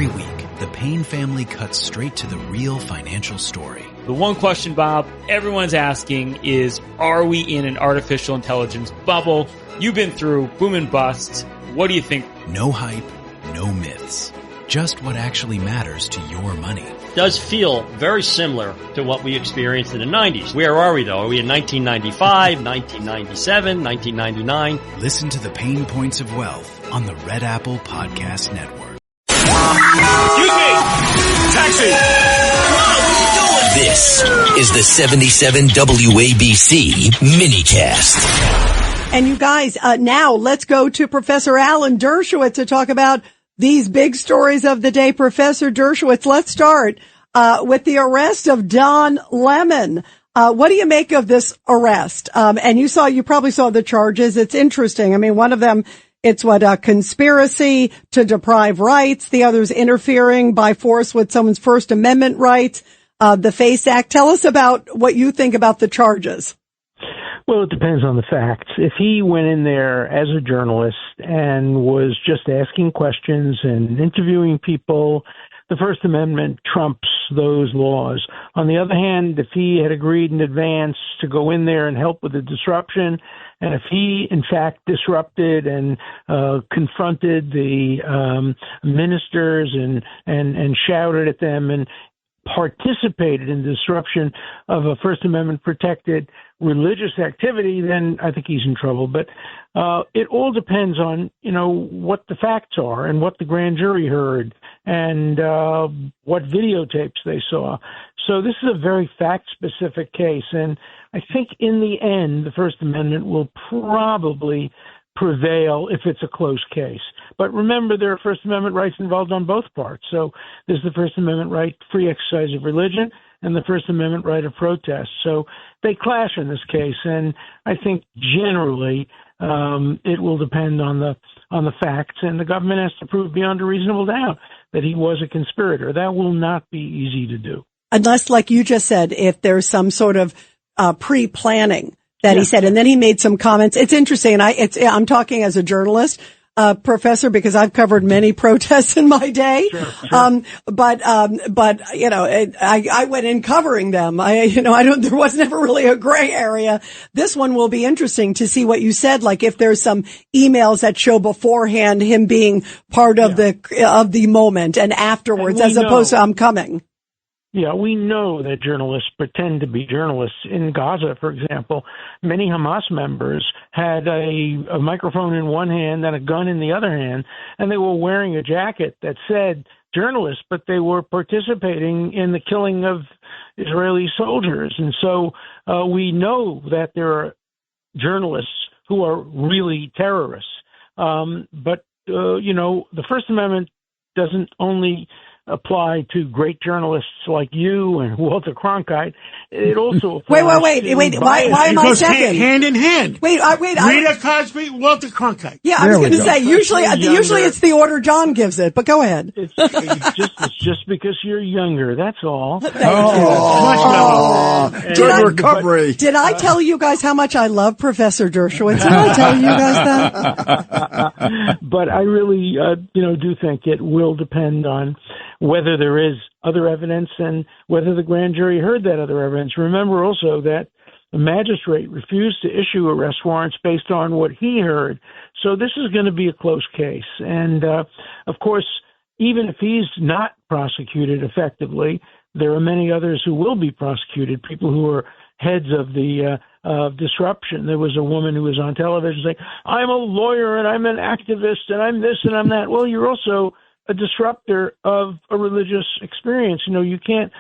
Every week, the Payne family cuts straight to the real financial story. The one question, Bob, everyone's asking is, are we in an artificial intelligence bubble? You've been through boom and bust. What do you think? No hype, no myths. Just what actually matters to your money. Does feel very similar to what we experienced in the 90s. Where are we, though? Are we in 1995, 1997, 1999? Listen to the Pain Points of Wealth on the Red Apple Podcast Network. Excuse me! Taxi! This is the 77 WABC minicast. And you guys, now let's go to Professor Alan Dershowitz to talk about these big stories of the day. Professor Dershowitz, let's start with the arrest of Don Lemon. What do you make of this arrest? And you probably saw the charges. It's interesting. I mean, one of them, it's conspiracy to deprive rights. The other's interfering by force with someone's First Amendment rights. The FACE Act. Tell us about what you think about the charges. Well, it depends on the facts. If he went in there as a journalist and was just asking questions and interviewing people, the First Amendment trumps those laws. On the other hand, if he had agreed in advance to go in there and help with the disruption, and if he, in fact, disrupted and confronted the ministers and shouted at them and participated in the disruption of a First Amendment protected religious activity, then I think he's in trouble. But it all depends on, what the facts are and what the grand jury heard and what videotapes they saw. So this is a very fact-specific case. And I think in the end, the First Amendment will probably prevail if it's a close case. But remember, there are First Amendment rights involved on both parts. So there's the First Amendment right, free exercise of religion, and the First Amendment right of protest. So they clash in this case, and I think generally it will depend on the facts, and the government has to prove beyond a reasonable doubt that he was a conspirator. That will not be easy to do. Unless, like you just said, if there's some sort of pre-planning that he said, and then he made some comments. It's interesting, and I'm talking as a journalist, professor, because I've covered many protests in my day. Sure. But I went in covering them. There was never really a gray area. This one will be interesting to see what you said. Like if there's some emails that show beforehand him being part of the moment and afterwards, as opposed to I'm coming. Yeah, we know that journalists pretend to be journalists. In Gaza, for example, many Hamas members had a microphone in one hand and a gun in the other hand, and they were wearing a jacket that said journalists, but they were participating in the killing of Israeli soldiers. And so we know that there are journalists who are really terrorists. But the First Amendment doesn't only apply to great journalists like you and Walter Cronkite. It also applies wait. Why am I second? Hand in hand. Rita Cosby, Walter Cronkite. Yeah, I was going to say usually it's the order John gives it, but go ahead. It's just because you're younger. That's all. Thank you. Good recovery. Did I tell you guys how much I love Professor Dershowitz? Did I tell you guys that? But I really, do think it will depend on whether there is other evidence and whether the grand jury heard that other evidence. Remember also that the magistrate refused to issue arrest warrants based on what he heard. So this is going to be a close case. And, of course, even if he's not prosecuted effectively, there are many others who will be prosecuted, people who are heads of the disruption. There was a woman who was on television saying, I'm a lawyer and I'm an activist and I'm this and I'm that. Well, you're also a disruptor of a religious experience. You can't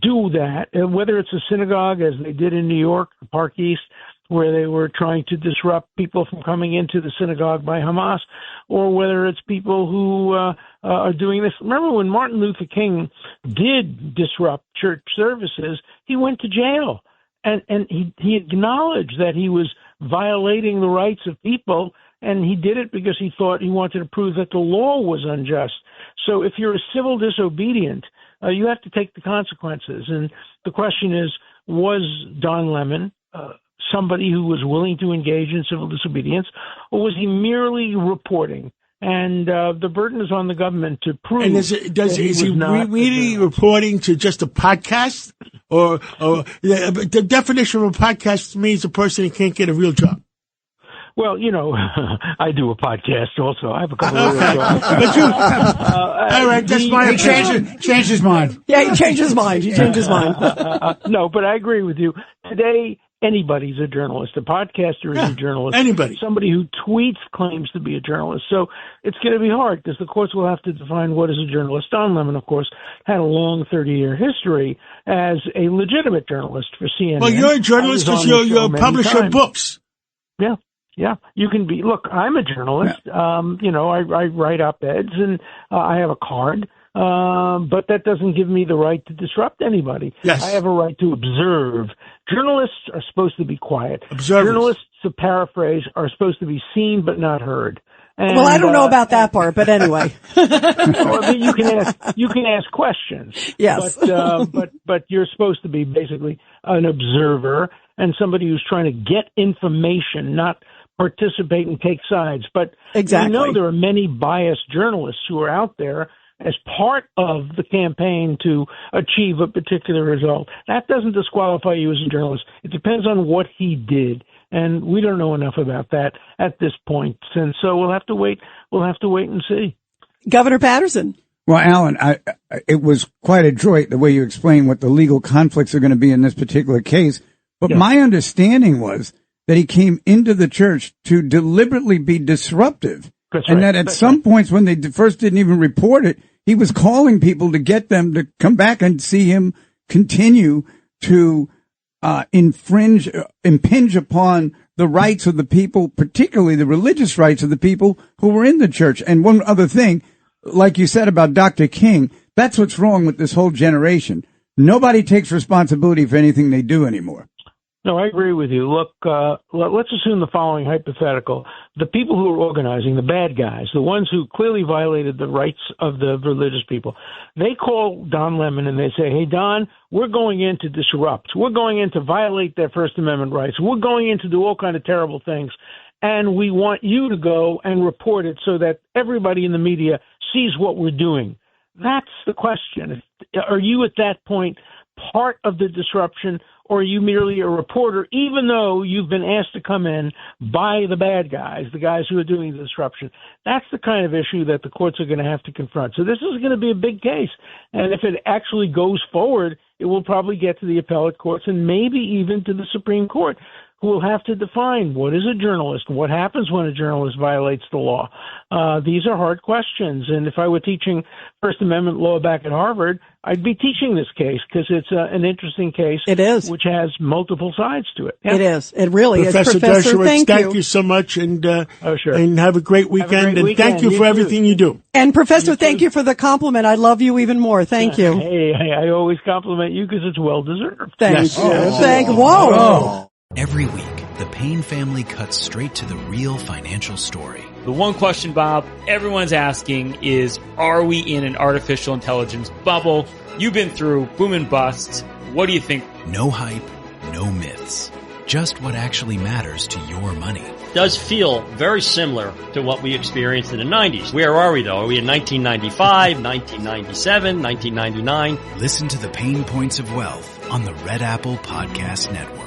do that, whether it's a synagogue, as they did in New York, Park East, where they were trying to disrupt people from coming into the synagogue by Hamas, or whether it's people who are doing this. Remember when Martin Luther King did disrupt church services, he went to jail. And he acknowledged that he was violating the rights of people, and he did it because he thought he wanted to prove that the law was unjust. So if you're a civil disobedient, you have to take the consequences. And the question is, was Don Lemon somebody who was willing to engage in civil disobedience, or was he merely reporting? And the burden is on the government to prove. And is he really reporting to just a podcast? Or the definition of a podcast means a person who can't get a real job. Well, I do a podcast also. I have a couple of real jobs. But all right, that's my opinion. Changed his mind. Yeah, he changed his mind. No, but I agree with you. Today, anybody's a journalist. A podcaster is a journalist. Anybody. Somebody who tweets claims to be a journalist. So it's going to be hard because the courts will have to define what is a journalist. Don Lemon, of course, had a long 30-year history as a legitimate journalist for CNN. Well, you're a journalist because you publish your books. Yeah, you can be. Look, I'm a journalist. Yeah. I write op-eds and I have a card. But that doesn't give me the right to disrupt anybody. Yes. I have a right to observe. Journalists are supposed to be quiet. Observers. Journalists, to paraphrase, are supposed to be seen but not heard. And, well, I don't know about that part, but anyway. You can ask questions. Yes. But you're supposed to be basically an observer and somebody who's trying to get information, not participate and take sides. But exactly. We know there are many biased journalists who are out there as part of the campaign to achieve a particular result. That doesn't disqualify you as a journalist. It depends on what he did, and we don't know enough about that at this point. And so we'll have to wait. We'll have to wait and see. Governor Patterson. Well, Alan, it was quite adroit the way you explained what the legal conflicts are going to be in this particular case. But my understanding was that he came into the church to deliberately be disruptive. That's and right. that at some points when they first didn't even report it, he was calling people to get them to come back and see him continue to impinge upon the rights of the people, particularly the religious rights of the people who were in the church. And one other thing, like you said about Dr. King, that's what's wrong with this whole generation. Nobody takes responsibility for anything they do anymore. No, I agree with you. Look, let's assume the following hypothetical. The people who are organizing, the bad guys, the ones who clearly violated the rights of the religious people, they call Don Lemon and they say, hey, Don, we're going in to disrupt. We're going in to violate their First Amendment rights. We're going in to do all kind of terrible things. And we want you to go and report it so that everybody in the media sees what we're doing. That's the question. Are you at that point part of the disruption, or are you merely a reporter, even though you've been asked to come in by the bad guys, the guys who are doing the disruption? That's the kind of issue that the courts are going to have to confront. So this is going to be a big case. And if it actually goes forward, it will probably get to the appellate courts and maybe even to the Supreme Court, who will have to define what is a journalist, what happens when a journalist violates the law. These are hard questions. And if I were teaching First Amendment law back at Harvard, I'd be teaching this case because it's an interesting case. It is. Which has multiple sides to it. Yeah. It is. It really Professor is. Professor Dershowitz, thank you so much. And, sure. And have a great weekend. And thank you for everything you do. And Professor, thank you for the compliment. I love you even more. Thank you. Hey, I always compliment you because it's well deserved. Thank you. Yes. Whoa. Oh. Every week, the Payne family cuts straight to the real financial story. The one question, Bob, everyone's asking is, are we in an artificial intelligence bubble? You've been through boom and bust. What do you think? No hype, no myths. Just what actually matters to your money. Does feel very similar to what we experienced in the 90s. Where are we, though? Are we in 1995, 1997, 1999? Listen to the Pain Points of Wealth on the Red Apple Podcast Network.